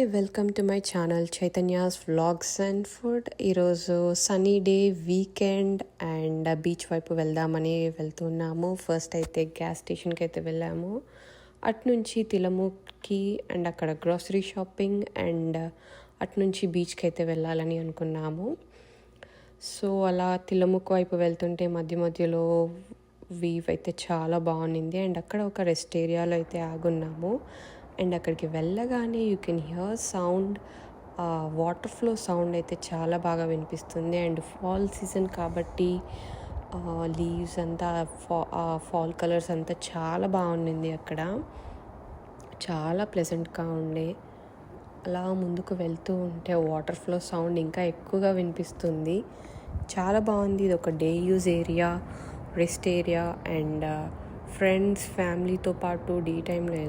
Hi welcome to my channel Chaitanya's vlogs and food. ఈరోజు sunny day weekend and beach వైపు వెళ్దామని వెళ్తున్నాము. First అయితే గ్యాస్ స్టేషన్కి అయితే వెళ్ళాము, అటు నుంచి తిలముకి అండ్ అక్కడ గ్రోసరీ షాపింగ్ అండ్ అటు నుంచి బీచ్కి అయితే వెళ్ళాలని అనుకున్నాము. సో అలా తిలముకు వైపు వెళ్తుంటే మధ్య మధ్యలో వీవ్ అయితే చాలా బాగుంది అండ్ అక్కడ ఒక రెస్ట్ ఏరియాలో అయితే ఆగున్నాము. అండ్ అక్కడికి వెళ్ళగానే you can hear sound, water flow sound అయితే చాలా బాగా వినిపిస్తుంది. అండ్ ఫాల్ సీజన్ కాబట్టి లీవ్స్ అంతా ఫాల్ కలర్స్ అంతా చాలా బాగుండింది. అక్కడ చాలా ప్లెజెంట్గా ఉండే. అలా ముందుకు వెళ్తూ ఉంటే వాటర్ ఫ్లో సౌండ్ ఇంకా ఎక్కువగా వినిపిస్తుంది. చాలా బాగుంది. ఇది ఒక day use area, rest area and friends ఫ్యామిలీతో పాటు డే టైంలో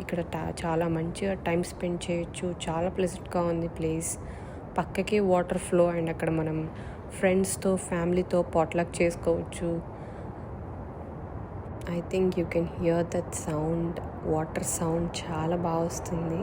ఇక్కడ చాలా మంచిగా టైం స్పెండ్ చేయొచ్చు. చాలా ప్లెజెంట్గా ఉంది ప్లేస్. పక్కకే వాటర్ ఫ్లో అండ్ అక్కడ మనం ఫ్రెండ్స్తో ఫ్యామిలీతో పాట్లక్ చేసుకోవచ్చు. I think you can hear that sound, water sound చాలా బాగా వస్తుంది.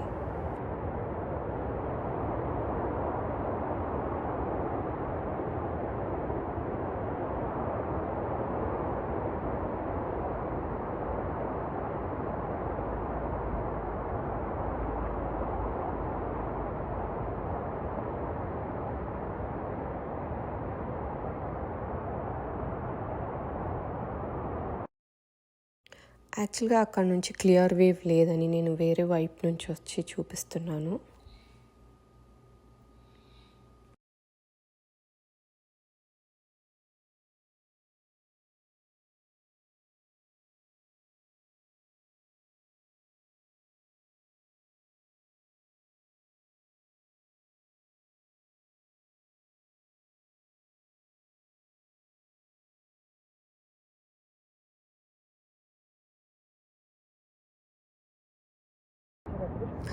యాక్చువల్గా అక్కడ నుంచి క్లియర్ వేవ్ లేదని నేను వేరే వైపు నుంచి వచ్చి చూపిస్తున్నాను.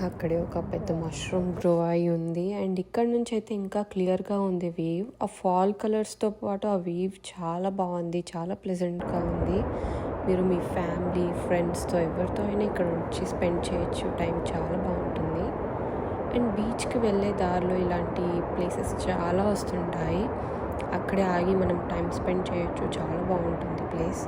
అక్కడే ఒక పెద్ద మష్రూమ్ గ్రో అయి ఉంది అండ్ ఇక్కడ నుంచి అయితే ఇంకా క్లియర్గా ఉంది వేవ్. ఆ ఫాల్ కలర్స్తో పాటు ఆ వేవ్ చాలా బాగుంది, చాలా ప్లెజెంట్గా ఉంది. మీరు మీ ఫ్యామిలీ ఫ్రెండ్స్తో ఎవరితో అయినా ఇక్కడ వచ్చి స్పెండ్ చేయొచ్చు. టైం చాలా బాగుంటుంది. అండ్ బీచ్కి వెళ్ళే దారిలో ఇలాంటి ప్లేసెస్ చాలా వస్తుంటాయి. అక్కడే ఆగి మనం టైం స్పెండ్ చేయొచ్చు. చాలా బాగుంటుంది ప్లేస్.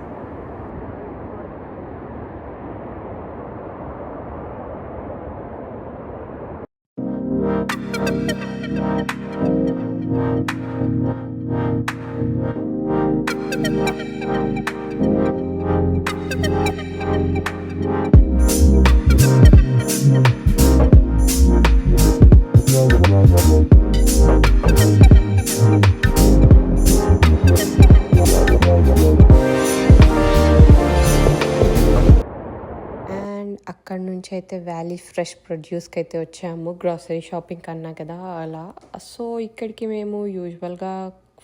అక్కడ నుంచి అయితే వ్యాలీ ఫ్రెష్ ప్రొడ్యూస్కి అయితే వచ్చాము. గ్రాసరీ షాపింగ్ అన్నా కదా అలా. సో ఇక్కడికి మేము యూజువల్గా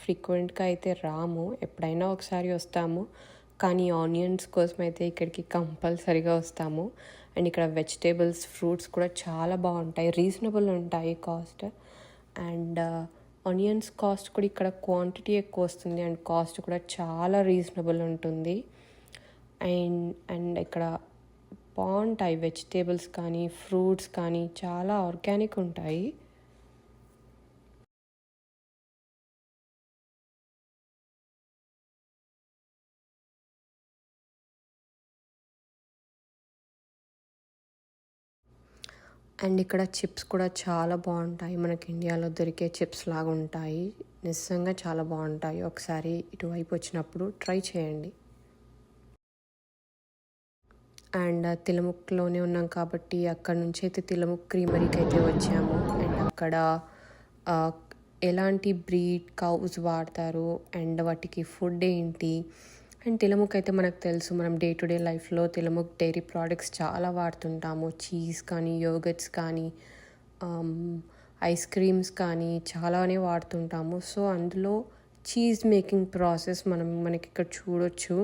ఫ్రీక్వెంట్గా అయితే రాము, ఎప్పుడైనా ఒకసారి వస్తాము. కానీ ఆనియన్స్ కోసం అయితే ఇక్కడికి కంపల్సరీగా వస్తాము. అండ్ ఇక్కడ వెజిటేబుల్స్, ఫ్రూట్స్ కూడా చాలా బాగుంటాయి, రీజనబుల్ ఉంటాయి కాస్ట్. అండ్ ఆనియన్స్ కాస్ట్ కూడా ఇక్కడ క్వాంటిటీ ఎక్కువ వస్తుంది అండ్ కాస్ట్ కూడా చాలా రీజనబుల్ ఉంటుంది. అండ్ ఇక్కడ బాగుంటాయి వెజిటేబుల్స్ కానీ ఫ్రూట్స్ కానీ చాలా ఆర్గానిక్ ఉంటాయి. అండ్ ఇక్కడ చిప్స్ కూడా చాలా బాగుంటాయి. మనకి ఇండియాలో దొరికే చిప్స్ లాగా ఉంటాయి. నిజంగా చాలా బాగుంటాయి. ఒకసారి ఇటువైపు వచ్చినప్పుడు ట్రై చేయండి. అండ్ తిలముక్లోనే ఉన్నాం కాబట్టి అక్కడ నుంచి అయితే తిలముక్ క్రీమరీకి అయితే వచ్చాము. అండ్ అక్కడ ఎలాంటి బ్రీడ్ కౌస్ వాడతారు అండ్ వాటికి ఫుడ్ ఏంటి. అండ్ తిలముక్ అయితే మనకు తెలుసు, మనం డే టు డే లైఫ్లో తిలముక్ డైరీ ప్రోడక్ట్స్ చాలా వాడుతుంటాము. చీజ్ కానీ, యోగర్ట్స్ కానీ, ఐస్ క్రీమ్స్ కానీ చాలానే వాడుతుంటాము. సో అందులో చీజ్ మేకింగ్ ప్రాసెస్ మనకి ఇక్కడ చూడొచ్చు.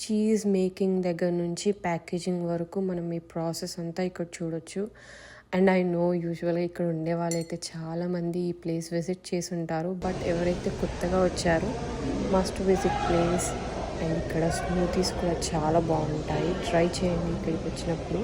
చీజ్ మేకింగ్ దగ్గర నుంచి ప్యాకేజింగ్ వరకు మనం ఈ ప్రాసెస్ అంతా ఇక్కడ చూడొచ్చు. అండ్ ఐ నో యూజువల్గా ఇక్కడ ఉండే వాళ్ళైతే చాలామంది ఈ ప్లేస్ విజిట్ చేసి ఉంటారు. బట్ ఎవరైతే కొత్తగా వచ్చారో మస్ట్ విజిట్ ప్లేస్. అండ్ ఇక్కడ స్మూతీస్ కూడా చాలా బాగుంటాయి, ట్రై చేయండి ఇక్కడికి వచ్చినప్పుడు.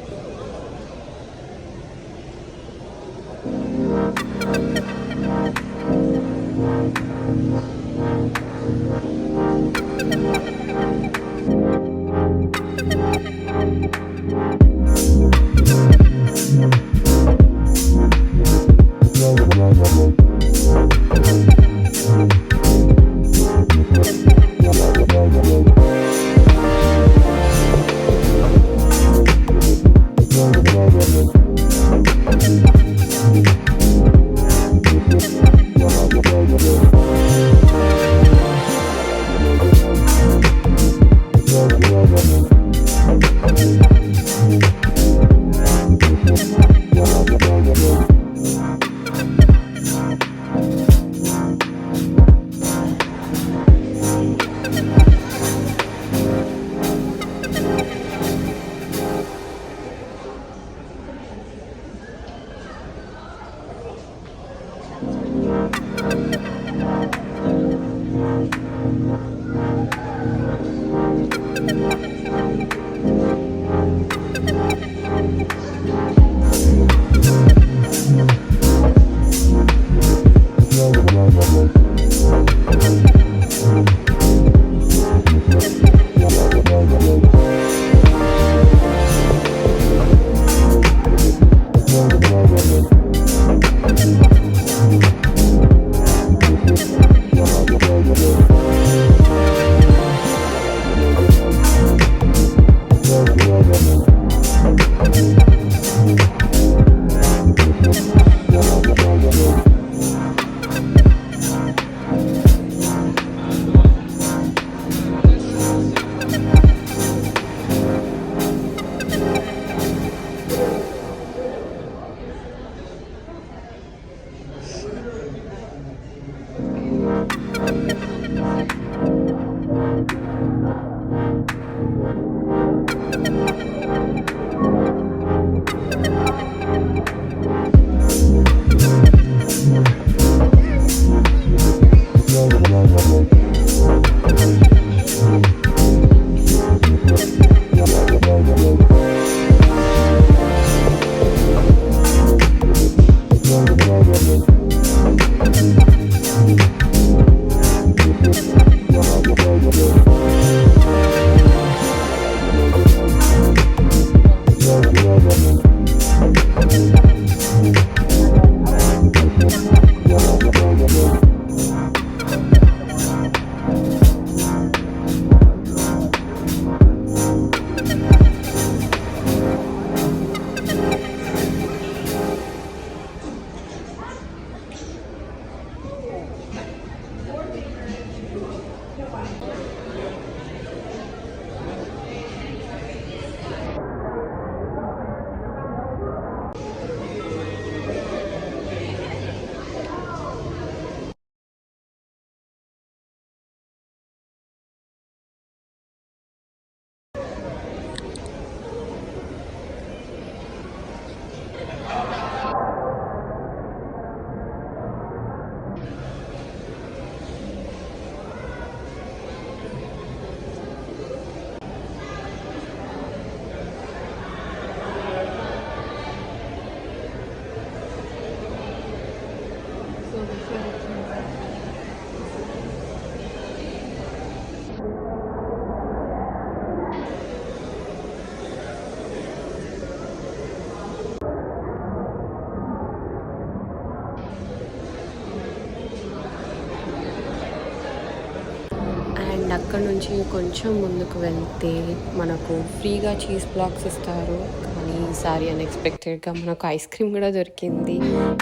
అండ్ అక్కడ నుంచి కొంచెం ముందుకు వెళ్తే మనకు ఫ్రీగా చీజ్ బ్లాక్స్ ఇస్తారు. కానీ ఈసారి అన్ఎక్స్పెక్టెడ్గా మనకు ఐస్ క్రీమ్ కూడా దొరికింది.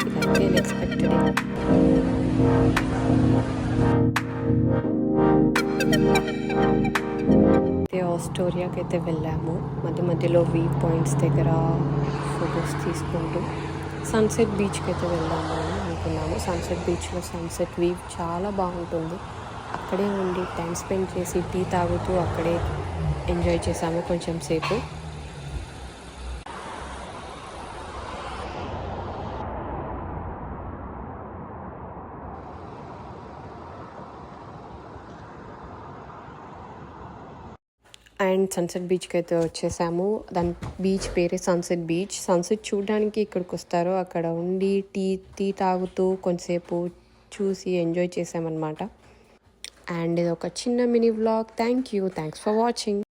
ఇదైతే అన్ఎక్స్పెక్టెడ్. అయితే ఆస్టోరియాకి అయితే వెళ్ళాము. మధ్య మధ్యలో వ్యూ పాయింట్స్ దగ్గర ఫొటోస్ తీసుకుంటూ సన్సెట్ బీచ్కి అయితే వెళ్దాము అని అనుకున్నాము. సన్సెట్ బీచ్లో సన్సెట్ వ్యూ చాలా బాగుంటుంది. అక్కడే ఉండి టైం స్పెండ్ చేసి టీ తాగుతూ అక్కడే ఎంజాయ్ చేసాము కొంచెం సేపు. అండ్ సన్సెట్ బీచ్కి అయితే వచ్చేసాము. దాని బీచ్ పేరే సన్సెట్ బీచ్. సన్సెట్ చూడడానికి ఇక్కడికి వస్తారు. అక్కడ ఉండి టీ తాగుతూ కొంతసేపు చూసి ఎంజాయ్ చేసామన్నమాట. అండ్ ఇది ఒక చిన్న mini vlog. Thanks for watching.